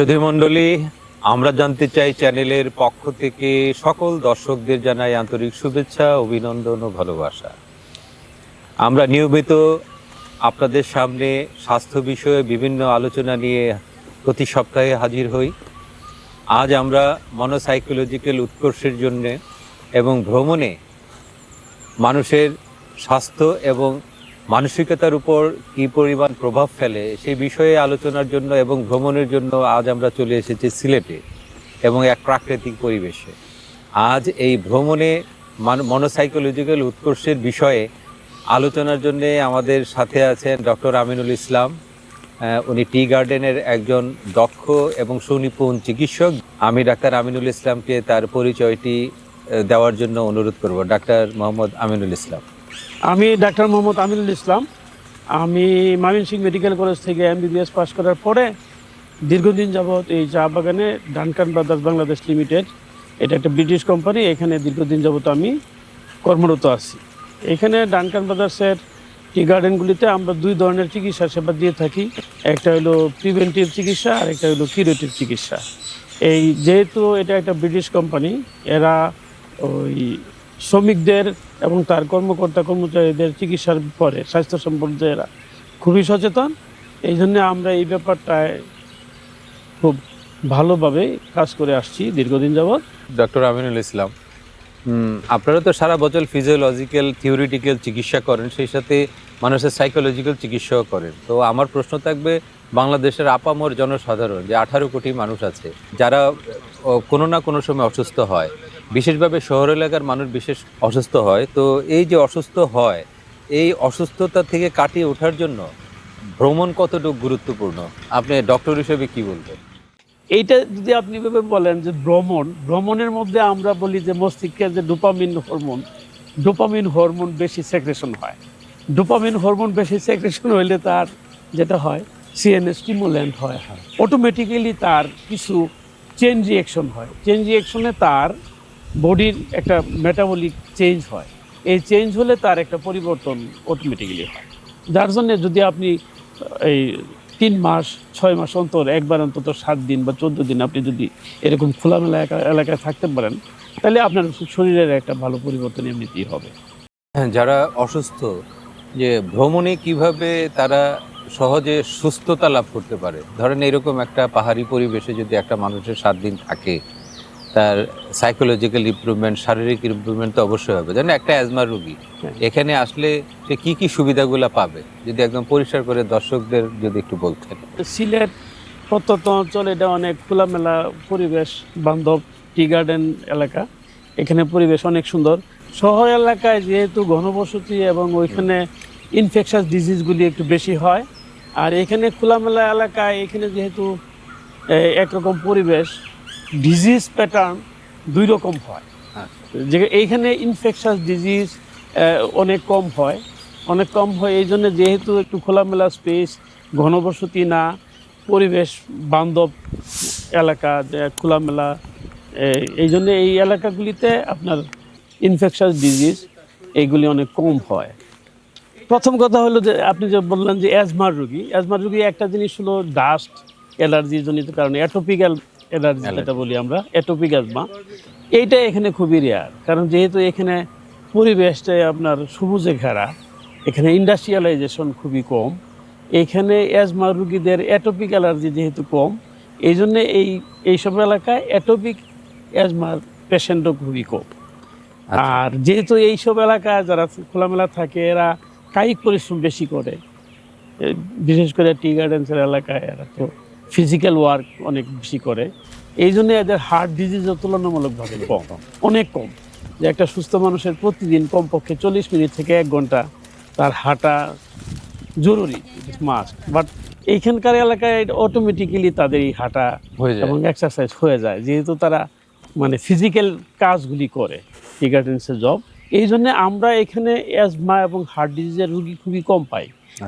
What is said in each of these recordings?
সুধীমণ্ডলী, আমরা জানতে চাই চ্যানেলের পক্ষ থেকে সকল দর্শকদের জানাই আন্তরিক শুভেচ্ছা, অভিনন্দন ও ভালোবাসা। আমরা নিয়মিত আপনাদের সামনে স্বাস্থ্য বিষয়ে বিভিন্ন আলোচনা নিয়ে প্রতি সপ্তাহে হাজির হই। আজ আমরা মনোসাইকোলজিক্যাল উৎকর্ষের জন্য এবং ভ্রমণে মানুষের স্বাস্থ্য এবং মানসিকতার উপর কী পরিমাণ প্রভাব ফেলে সেই বিষয়ে আলোচনার জন্য এবং ভ্রমণের জন্য আজ আমরা চলে এসেছি সিলেটে এবং এক প্রাকৃতিক পরিবেশে। আজ এই ভ্রমণে মনোসাইকোলজিক্যাল উৎকর্ষের বিষয়ে আলোচনার জন্য আমাদের সাথে আছেন ডক্টর আমিনুল ইসলাম। উনি টি গার্ডেনের একজন দক্ষ এবং সুনিপুণ চিকিৎসক। আমি ডাক্তার আমিনুল ইসলামকে তার পরিচয়টি দেওয়ার জন্য অনুরোধ করব। ডাক্তার মোহাম্মদ আমিনুল ইসলাম। আমি ডাক্তার মোহাম্মদ আমিনুল ইসলাম। আমি ময়মনসিংহ মেডিকেল কলেজ থেকে MBBS পাস করার পরে দীর্ঘদিন যাবৎ এই চা বাগানে ডানকান ব্রাদার্স বাংলাদেশ লিমিটেড, এটা একটা ব্রিটিশ কোম্পানি, এখানে দীর্ঘদিন যাবৎ আমি কর্মরত আছি। এখানে ডানকান ব্রাদার্সের টি গার্ডেনগুলিতে আমরা দুই ধরনের চিকিৎসা সেবা দিয়ে থাকি। একটা হলো প্রিভেন্টিভ চিকিৎসা আর একটা হলো কিউরেটিভ চিকিৎসা। এই যেহেতু এটা একটা ব্রিটিশ কোম্পানি, এরা ওই শ্রমিকদের এবং তার কর্মচারীদের চিকিৎসার পরে স্বাস্থ্য সম্পর্কে এরা খুবই সচেতন। এই জন্য আমরা এই ব্যাপারটায় খুব ভালোভাবে কাজ করে আসছি দীর্ঘদিন যাবৎ। ডক্টর আমিনুল ইসলাম, আপনারা তো সারা বছর ফিজিওলজিক্যাল থিওরিটিক্যাল চিকিৎসা করেন, সেই সাথে মানুষের সাইকোলজিক্যাল চিকিৎসাও করেন। তো আমার প্রশ্ন থাকবে, বাংলাদেশের আপামর জনসাধারণ যে 18 কোটি মানুষ আছে, যারা কোনো না কোনো সময় অসুস্থ হয়, বিশেষভাবে শহর এলাকার মানুষ বিশেষ অসুস্থ হয়, তো এই যে অসুস্থ হয়, এই অসুস্থতা থেকে কাটিয়ে ওঠার জন্য ভ্রমণ কতটুকু গুরুত্বপূর্ণ, আপনি ডক্টর হিসেবে কি বলবেন? এইটা যদি আপনি ভেবে বলেন যে ভ্রমণের মধ্যে আমরা বলি যে মস্তিষ্কের যে ডোপামিন হরমোন বেশি সেক্রেশন হয়। ডোপামিন হরমোন বেশি সেক্রেশন হইলে তার যেটা হয় সিএনএস স্টিমুল্যান্ট হয়, অটোমেটিক্যালি তার কিছু চেইন রিঅ্যাকশন হয়। চেইন রিঅ্যাকশনে তার বডির একটা মেটাবলিক চেঞ্জ হয়। এই চেঞ্জ হলে তার একটা পরিবর্তন অটোমেটিক্যালি হয়। যার জন্যে যদি আপনি এই 3 মাস 6 মাস অন্তর একবার অন্তত 7 দিন বা 14 দিন আপনি যদি এরকম খোলামেলা এলাকায় থাকতে পারেন, তাহলে আপনার শরীরের একটা ভালো পরিবর্তন এমনিতেই হবে। যারা অসুস্থ, যে ভ্রমণে কিভাবে তারা সহজে সুস্থতা লাভ করতে পারে? ধরেন এরকম একটা পাহাড়ি পরিবেশে যদি একটা মানুষের 7 দিন থাকে, তার সাইকোলজিক্যাল ইমপ্রুভমেন্ট, শারীরিক ইমপ্রুভমেন্ট তো অবশ্যই হবে। যেন একটা অ্যাজমার রোগী এখানে আসলে সে কী কী সুবিধাগুলো পাবে, যদি একদম পরিষ্কার করে দর্শকদের যদি একটু বলতেন। সিলেট প্রত্যন্ত অঞ্চল, এটা অনেক খোলামেলা পরিবেশ বান্ধব টি গার্ডেন এলাকা। এখানে পরিবেশ অনেক সুন্দর। শহর এলাকায় যেহেতু ঘনবসতি এবং ওইখানে ইনফেকশাস ডিজিজগুলি একটু বেশি হয়, আর এখানে খোলামেলা এলাকায় এখানে যেহেতু একরকম পরিবেশ, ডিজিজ প্যাটার্ন 2 রকম হয়। যে এইখানে ইনফেকশাস ডিজিজ অনেক কম হয়। এই জন্য যেহেতু একটু খোলামেলা স্পেস, ঘনবসতি না, পরিবেশ বান্ধব এলাকা, খোলামেলা, এই জন্য এই এলাকাগুলিতে আপনার ইনফেকশাস ডিজিজ এইগুলি অনেক কম হয়। প্রথম কথা হলো যে আপনি যে বললেন যে অ্যাজমার রোগী একটা জিনিস হলো ডাস্ট অ্যালার্জি জনিত কারণে অ্যাটোপিক অ্যালার্জি, যেটা বলি আমরা অ্যাটোপিক অ্যাজমা। এইটা এখানে খুবই রেয়ার, কারণ যেহেতু এখানে পরিবেশটাই আপনার সবুজে ঘেরা, এখানে ইন্ডাস্ট্রিয়ালাইজেশন খুবই কম, এখানে অ্যাজমা রোগীদের অ্যাটোপিক অ্যালার্জি যেহেতু কম, এই জন্যে এইসব এলাকায় অ্যাটোপিক অ্যাজমার পেশেন্টও খুবই কম। আর যেহেতু এইসব এলাকায় যারা খোলামেলা থাকে, এরা কায়িক পরিশ্রম বেশি করে, বিশেষ করে টি গার্ডেন্সের এলাকায় এরা তো ফিজিক্যাল ওয়ার্ক অনেক বেশি করে, এই জন্য এদের হার্ট ডিজিজও তুলনামূলকভাবে অনেক কম। যে একটা সুস্থ মানুষের প্রতিদিন কমপক্ষে 40 মিনিট থেকে 1 ঘন্টা তার হাঁটা জরুরি, মাস্ট। বাট এইখানকার এলাকায় অটোমেটিক্যালি তাদের এই হাঁটা এবং এক্সারসাইজ হয়ে যায়, যেহেতু তারা মানে ফিজিক্যাল কাজগুলি করে টি গার্ডেন্সের জব। এই জন্যে আমরা এখানে অ্যাজমা এবং হার্ট ডিজিজের রুগী খুবই কম পাই।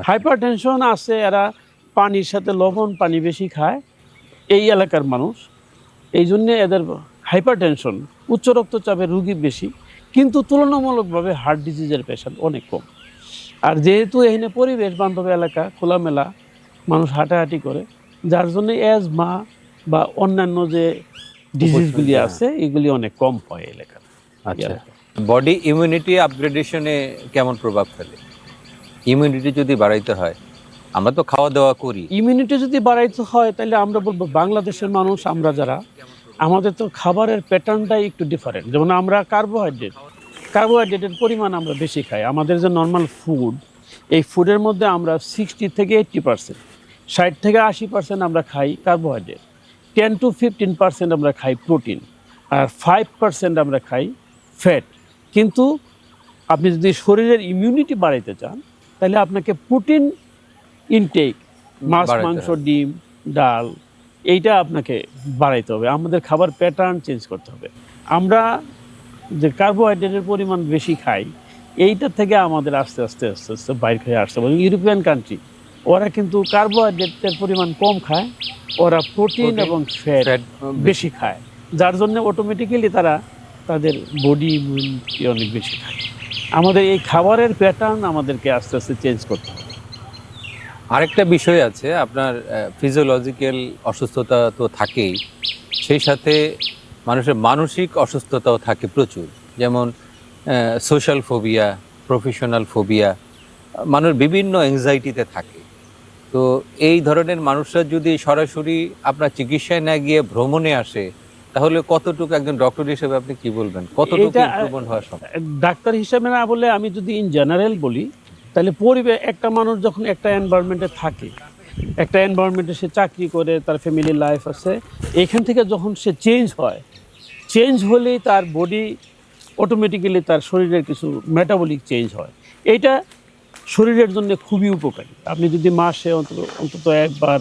হাইপার টেনশন আছে, এরা পানির সাথে লবণ পানি বেশি খায় এই এলাকার মানুষ, এই জন্যে এদের হাইপার টেনশন, উচ্চ রক্তচাপের রুগী বেশি, কিন্তু তুলনামূলকভাবে হার্ট ডিজিজের পেশেন্ট অনেক কম। আর যেহেতু এখানে পরিবেশ বান্ধব এলাকা, খোলামেলা, মানুষ হাঁটাহাঁটি করে, যার জন্য অ্যাজমা বা অন্যান্য যে ডিজিজগুলি হ্যাঁ। আছে এগুলি অনেক কম হয় এই এলাকায়। আচ্ছা, বডি ইমিউনিটি আপগ্রেডেশনে কেমন প্রভাব ফেলে? ইমিউনিটি যদি বাড়াইতে হয়, আমরা তো খাওয়া দাওয়া করি। ইমিউনিটি যদি বাড়াইতে হয় তাহলে আমরা বলবো বাংলাদেশের মানুষ আমরা যারা, আমাদের তো খাবারের প্যাটার্নটাই একটু ডিফারেন্ট। যেমন আমরা কার্বোহাইড্রেটের পরিমাণ আমরা বেশি খাই। আমাদের যে নর্মাল ফুড, এই ফুডের মধ্যে আমরা 60 থেকে 80%, 60 থেকে 80% আমরা খাই কার্বোহাইড্রেট, 10 to 15% আমরা খাই প্রোটিন, আর 5% আমরা খাই ফ্যাট। কিন্তু আপনি যদি শরীরের ইমিউনিটি বাড়াইতে চান তাহলে আপনাকে প্রোটিন ইনটেক, মাছ, বাড়াইতে মাংস, হবে। ডিম, ডাল, এইটা আপনাকে বাড়াইতে হবে। আমাদের খাবার প্যাটার্ন চেঞ্জ করতে হবে। আমরা যে কার্বোহাইড্রেটের পরিমাণ বেশি খাই, এইটা থেকে আমাদের আস্তে আস্তে আস্তে আস্তে বাইর হয়ে আসতে হবে। ইউরোপিয়ান কান্ট্রি ওরা কিন্তু কার্বোহাইড্রেটের পরিমাণ কম খায়, ওরা প্রোটিন এবং ফ্যাট ফ্যাট বেশি খায়, যার জন্য অটোমেটিক্যালি তারা তাদের বডি ইমিউনিটি অনেক বেশি খায়। আমাদের এই খাবারের প্যাটার্ন আমাদেরকে আস্তে আস্তে চেঞ্জ করতে হবে। আরেকটা বিষয় আছে, আপনার ফিজিওলজিক্যাল অসুস্থতা তো থাকেই, সেই সাথে মানুষের মানসিক অসুস্থতাও থাকে প্রচুর, যেমন সোশ্যাল ফোবিয়া, প্রফেশনাল ফোবিয়া, মানুষ বিভিন্ন অ্যাংজাইটিতে থাকে। তো এই ধরনের মানুষরা যদি সরাসরি আপনার চিকিৎসায় না গিয়ে ভ্রমণে আসে, তাহলে কতটুকু, একজন ডক্টর হিসেবে আপনি কি বলবেন, কতটুকু এটা ইমপ্রুভমেন্ট হওয়া সম্ভব? ডাক্তার হিসেবে না বলে আমি যদি ইন জেনারেল বলি, তাহলে পরিবেশ, একটা মানুষ যখন একটা এনভায়রনমেন্টে থাকে, একটা এনভায়রনমেন্টে সে চাকরি করে, তার ফ্যামিলি লাইফ আছে, এখান থেকে যখন সে চেঞ্জ হলেই তার বডি অটোমেটিক্যালি, তার শরীরের কিছু মেটাবলিক চেঞ্জ হয়। এইটা শরীরের জন্য খুবই উপকারী। আপনি যদি মাসে অন্তত একবার,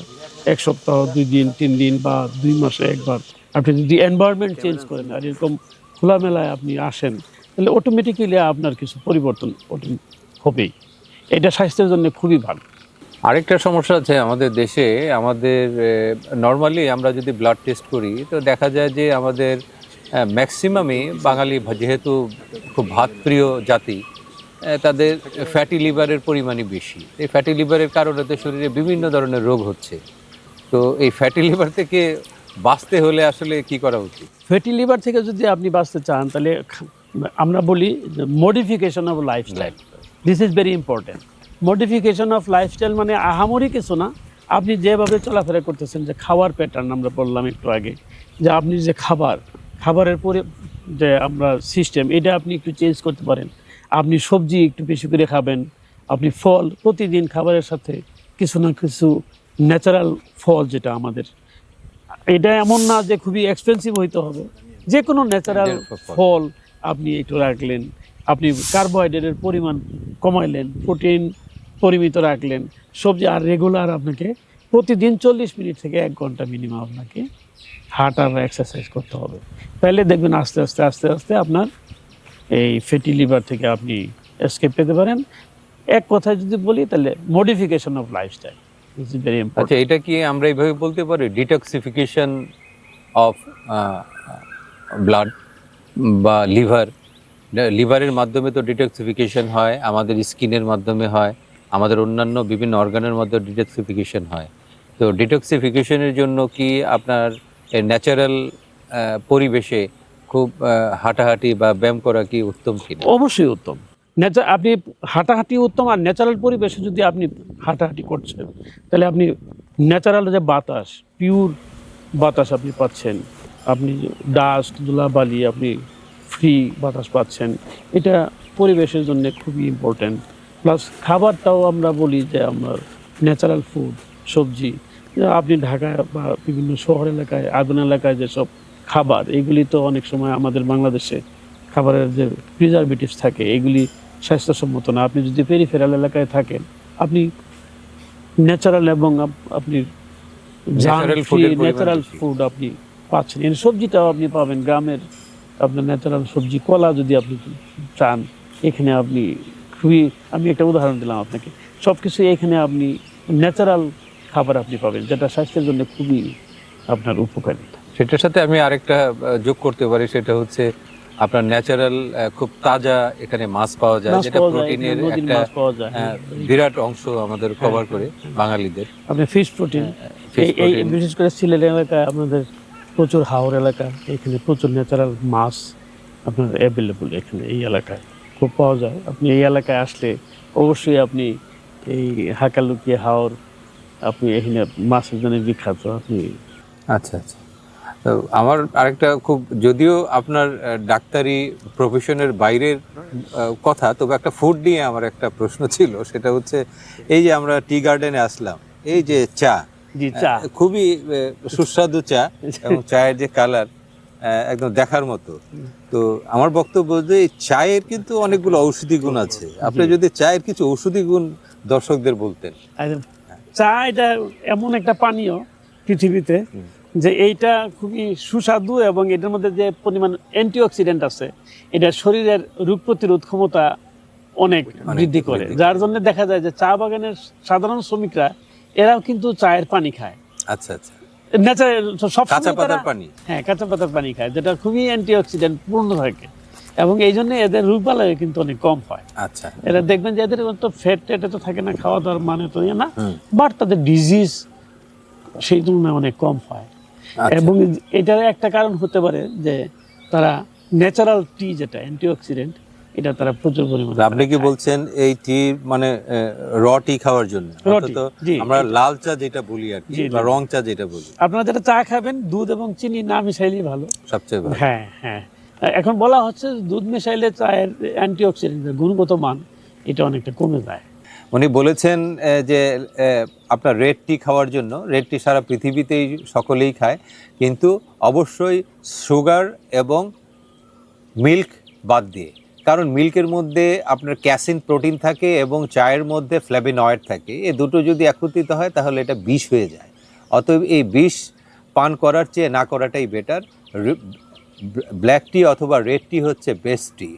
এক সপ্তাহ, 2 দিন, 3 দিন বা 2 মাসে একবার আপনি যদি এনভায়রনমেন্ট চেঞ্জ করেন আর এরকম খোলামেলায় আপনি আসেন, তাহলে অটোমেটিক্যালি আপনার কিছু পরিবর্তন হবেই। এটা স্বাস্থ্যের জন্য খুবই ভালো। আরেকটা সমস্যা আছে আমাদের দেশে, আমাদের নর্মালি আমরা যদি ব্লাড টেস্ট করি তো দেখা যায় যে আমাদের ম্যাক্সিমামই বাঙালি, যেহেতু খুব ভাতপ্রিয় জাতি, তাদের ফ্যাটি লিভারের পরিমাণই বেশি। এই ফ্যাটি লিভারের কারণে তো শরীরে বিভিন্ন ধরনের রোগ হচ্ছে। তো এই ফ্যাটি লিভার থেকে বাঁচতে হলে আসলে কি করা উচিত? ফ্যাটি লিভার থেকে যদি আপনি বাঁচতে চান তাহলে আমরা বলি modification of lifestyle, this is very important. Modification of lifestyle মানে আহামরি কিছু না, আপনি যেভাবে চলাফেরা করতেছেন, যে খাওয়ার প্যাটার্ন আমরা বললাম একটু আগে, যে আপনি যে খাবারের পরে যে আমরা সিস্টেম, এটা আপনি একটু চেঞ্জ করতে পারেন। আপনি সবজি একটু বেশি করে খাবেন, আপনি ফল প্রতিদিন খাবারের সাথে কিছু না কিছু ন্যাচারাল ফল, যেটা আমাদের, এটা এমন না যে খুবই এক্সপেন্সিভ হইতে হবে, যে কোনো ন্যাচারাল ফল আপনি একটু রাখলেন, আপনি কার্বোহাইড্রেটের পরিমাণ কমাইলেন, প্রোটিন পরিমিত রাখলেন, সবজি, আর রেগুলার আপনাকে প্রতিদিন 40 মিনিট থেকে 1 ঘন্টা মিনিমাম আপনাকে হাঁটা বা এক্সারসাইজ করতে হবে। তাহলে দেখবেন আস্তে আস্তে আস্তে আস্তে আপনার এই ফ্যাটি লিভার থেকে আপনি এসকেপ পেতে পারেন। এক কথায় যদি বলি তাহলে modification of lifestyle is very important. আচ্ছা, এটা কি আমরা এইভাবে বলতে পারি, ডিটক্সিফিকেশন অফ ব্লাড বা লিভারের মাধ্যমে তো ডিটক্সিফিকেশন হয়, আমাদের স্কিনের মাধ্যমে হয়, আমাদের অন্যান্য বিভিন্ন অর্গানের মধ্যে ডিটক্সিফিকেশন হয়। তো ডিটক্সিফিকেশনের জন্য কি আপনার ন্যাচারাল পরিবেশে খুব হাঁটাহাঁটি বা ব্যায়াম করা কি উত্তম কিনা? অবশ্যই উত্তম। আপনি হাঁটাহাঁটি উত্তম, আর ন্যাচারাল পরিবেশে যদি আপনি হাঁটাহাঁটি করছেন তাহলে আপনি ন্যাচারাল যে বাতাস, পিওর বাতাস আপনি পাচ্ছেন, আপনি ডাস্ট, ধুলাবালি, আপনি ফ্রি বাতাস পাচ্ছেন, এটা পরিবেশের জন্য খুবই ইম্পর্ট্যান্ট। প্লাস খাবারটাও আমরা বলি যে আমার ন্যাচারাল ফুড, সবজি, আপনি ঢাকা বা বিভিন্ন শহর এলাকায়, আর্বান এলাকায় যেসব খাবার, এগুলি তো অনেক সময় আমাদের বাংলাদেশে খাবারের যে প্রিজারভেটিভস থাকে, এগুলি স্বাস্থ্যসম্মত না। আপনি যদি পেরিফেরাল এলাকায় থাকেন, আপনি ন্যাচারাল এবং আপনি ন্যাচারাল ফুড আপনি পাচ্ছেন। এর সবজিটাও আপনি পাবেন গ্রামের, আপনার ন্যাচারাল সবজি, কলা যদি আপনি চান, এখানে আপনি খুবই, আমি একটা উদাহরণ দিলাম আপনাকে, সব কিছু এখানে আপনি ন্যাচারাল খাবার আপনি পাবেন, যেটা স্বাস্থ্যের জন্য খুবই আপনার উপকারী। সেটার সাথে আমি আরেকটা যোগ করতে পারি, সেটা হচ্ছে আপনার ন্যাচারাল খুব তাজা এখানে মাছ পাওয়া যায়, মাছ যেটা পাওয়া যায়, প্রোটিনের এখানে নদীর একটা মাছ পাওয়া যায়। বিরাট অংশ আমাদের কভার করে বাঙালিদের। আপনি ফিশ প্রোটিন, fish এই protein। বিশেষ করে সিলেট এলাকায় আপনাদের প্রচুর হাওর এলাকা, এখানে প্রচুর ন্যাচারাল মাছ আপনার অ্যাভেলেবল এখানে এই এলাকায় খুব পাওয়া যায়। আপনি এই এলাকায় আসলে অবশ্যই আপনি এই হাকালুকি হাওর, আপনি এখানে মাছের জন্য বিখ্যাত। আপনি আচ্ছা আচ্ছা। তো আমার আরেকটা খুব, যদিও আপনার ডাক্তারি প্রফেশনের বাইরের কথা, তবে একটা ফুড নিয়ে আমার একটা প্রশ্ন ছিল। সেটা হচ্ছে এই যে আমরা টি গার্ডেনে আসলাম, এই যে চা, জি চা খুবই সুস্বাদু চা, এবং চায়ের যে কালার একদম দেখার মতো। তো আমার বক্তব্য যে এই চায়ের কিন্তু অনেকগুলো ঔষধি গুণ আছে, আপনি যদি চায়ের কিছু ঔষধি গুণ দর্শকদের বলতেন। আর চা এটা এমন একটা পানীয় পৃথিবীতে যে এইটা খুবই সুস্বাদু, এবং এটার মধ্যে যে পরিমাণ অ্যান্টিঅক্সিডেন্ট আছে এটা শরীরের রোগ প্রতিরোধ ক্ষমতা অনেক বৃদ্ধি করে। যার জন্য দেখা যায় যে চা বাগানের সাধারণ শ্রমিকরা এরাও কিন্তু চায়ের পানি খায়। আচ্ছা আচ্ছা। ন্যাচারাল সব কাঁচা পাতার পানি, হ্যাঁ কাঁচা পাতার পানি খায়, যেটা খুবই অ্যান্টিঅক্সিডেন্ট পূর্ণ থাকে, এবং এই জন্য এদের রোগবালাই কিন্তু অনেক কম হয়। আচ্ছা, এরা দেখবেন যে এদের তো ফ্যাট টেটে তো থাকে না, খাওয়া দাওয়ার মানে তো ইয়ে না, বাট তাদের ডিজিজ সেই তুলনায় অনেক কম হয়। এবং এটার একটা কারণ হতে পারে যে তারা ন্যাচারাল টি, যেটা অ্যান্টিঅক্সিডেন্ট, এটা তারা প্রচুর পরিমাণে। আপনি কি বলছেন এই টি মানে র টি খাওয়ার জন্য? অন্তত আমরা লাল চা যেটা বলি আর কি, বা রং চা যেটা বলি, আপনারা যেটা চা খাবেন দুধ এবং চিনি না মিশাইলেই ভালো, সবচেয়ে ভালো। হ্যাঁ হ্যাঁ, এখন বলা হচ্ছে দুধ মিশাইলে চায়ের অ্যান্টিঅক্সিডেন্টের গুণগত মান এটা অনেকটা কমে যায়। উনি বলেছেন যে আপনার রেড টি খাওয়ার জন্য, রেড টি সারা পৃথিবীতেই সকলেই খায়, কিন্তু অবশ্যই সুগার এবং মিল্ক বাদ দিয়ে। কারণ মিল্কের মধ্যে আপনার ক্যাসিন প্রোটিন থাকে এবং চায়ের মধ্যে ফ্ল্যাভিনয়েড থাকে। এই দুটো যদি একত্রিত হয় তাহলে এটা বিষ হয়ে যায়। অতএব এই বিষ পান করার চেয়ে না করাটাই বেটার। ব্ল্যাক টি অথবা রেড টি হচ্ছে বেস্ট টি।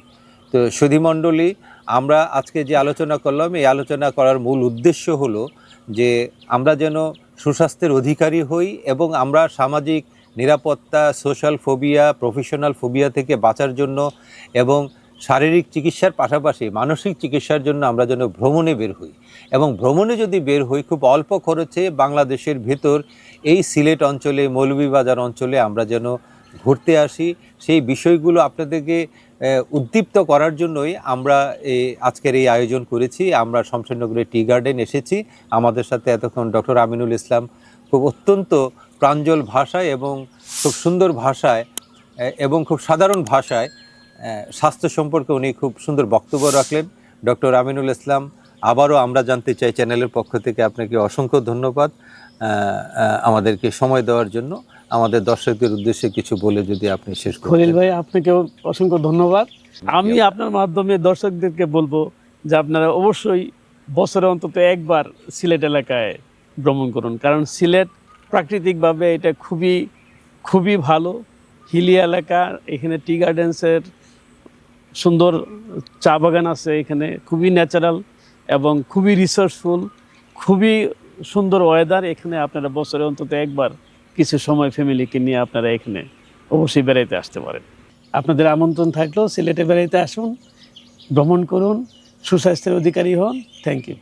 তো সুধীমণ্ডলী, আমরা আজকে যে আলোচনা করলাম, এই আলোচনা করার মূল উদ্দেশ্য হলো যে আমরা যেন সুস্বাস্থ্যের অধিকারী হই, এবং আমরা সামাজিক নিরাপত্তা, সোশ্যাল ফোবিয়া, প্রফেশনাল ফোবিয়া থেকে বাঁচার জন্য, এবং শারীরিক চিকিৎসার পাশাপাশি মানসিক চিকিৎসার জন্য আমরা যেন ভ্রমণে বের হই। এবং ভ্রমণে যদি বের হই, খুব অল্প খরচে বাংলাদেশের ভেতর এই সিলেট অঞ্চলে, মৌলভীবাজার অঞ্চলে আমরা যেন ঘুরতে আসি। সেই বিষয়গুলো আপনাদেরকে উদ্দীপ্ত করার জন্যই আমরা আজকের এই আয়োজন করেছি। আমরা শমশেরনগরের টি গার্ডেন এসেছি। আমাদের সাথে এতক্ষণ ডক্টর আমিনুল ইসলাম খুব অত্যন্ত প্রাঞ্জল ভাষায় এবং খুব সুন্দর ভাষায় এবং খুব সাধারণ ভাষায় স্বাস্থ্য সম্পর্কে উনি খুব সুন্দর বক্তব্য রাখলেন। ডক্টর আমিনুল ইসলাম, আবারও আমরা জানতে চাই চ্যানেলের পক্ষ থেকে আপনাকে অসংখ্য ধন্যবাদ আমাদেরকে সময় দেওয়ার জন্য। আমাদের দর্শকদের উদ্দেশ্যে কিছু বলে যদি আপনি শেষ করেন। খলিল ভাই, আপনাকেও অসংখ্য ধন্যবাদ। আমি আপনার মাধ্যমে দর্শকদেরকে বলবো যে আপনারা অবশ্যই বছরে অন্তত একবার সিলেট এলাকায় ভ্রমণ করুন, কারণ সিলেট প্রাকৃতিকভাবে এটা খুবই খুবই ভালো হিলি এলাকা। এখানে টি গার্ডেন্সের সুন্দর চা বাগান আছে, এখানে খুবই ন্যাচারাল এবং খুবই রিসোর্সফুল, খুবই সুন্দর ওয়েদার। এখানে আপনারা বছরে অন্তত একবার কিছু সময় ফ্যামিলিকে নিয়ে আপনারা এখানে অবশ্যই বেড়াইতে আসতে পারেন। আপনাদের আমন্ত্রণ থাকলেও সিলেটে বেড়াইতে আসুন, ভ্রমণ করুন, সুস্বাস্থ্যের অধিকারী হন। Thank you.